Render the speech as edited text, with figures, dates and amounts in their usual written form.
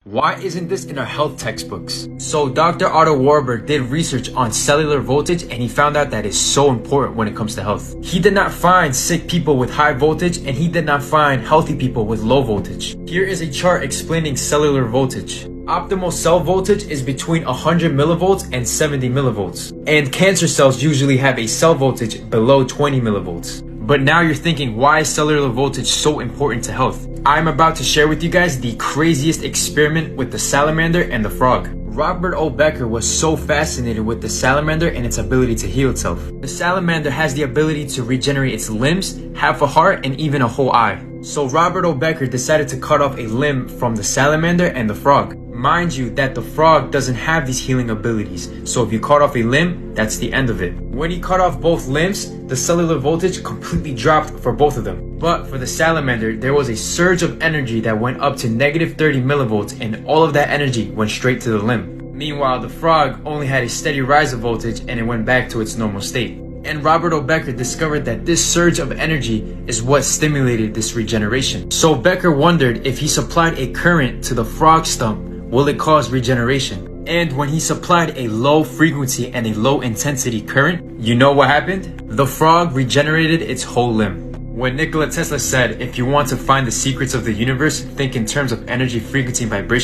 Why isn't this in our health textbooks? So Dr. Otto Warburg did research on cellular voltage and he found out that it's so important when it comes to health. He did not find sick people with high voltage and he did not find healthy people with low voltage. Here is a chart explaining cellular voltage. Optimal cell voltage is between 100 millivolts and 70 millivolts. And cancer cells usually have a cell voltage below 20 millivolts. But now you're thinking, why is cellular voltage so important to health? I'm about to share with you guys the craziest experiment with the salamander and the frog. Robert O. Becker was so fascinated with the salamander and its ability to heal itself. The salamander has the ability to regenerate its limbs, half a heart, and even a whole eye. So Robert O. Becker decided to cut off a limb from the salamander and the frog. Mind you that the frog doesn't have these healing abilities, so if you cut off a limb, that's the end of it. When he cut off both limbs, the cellular voltage completely dropped for both of them. But for the salamander, there was a surge of energy that went up to negative 30 millivolts, and all of that energy went straight to the limb. Meanwhile, the frog only had a steady rise of voltage and it went back to its normal state. And Robert O. Becker discovered that this surge of energy is what stimulated this regeneration. So Becker wondered, if he supplied a current to the frog stump, will it cause regeneration? And when he supplied a low frequency and a low intensity current, you know what happened? The frog regenerated its whole limb. When Nikola Tesla said, if you want to find the secrets of the universe, think in terms of energy, frequency, and vibration.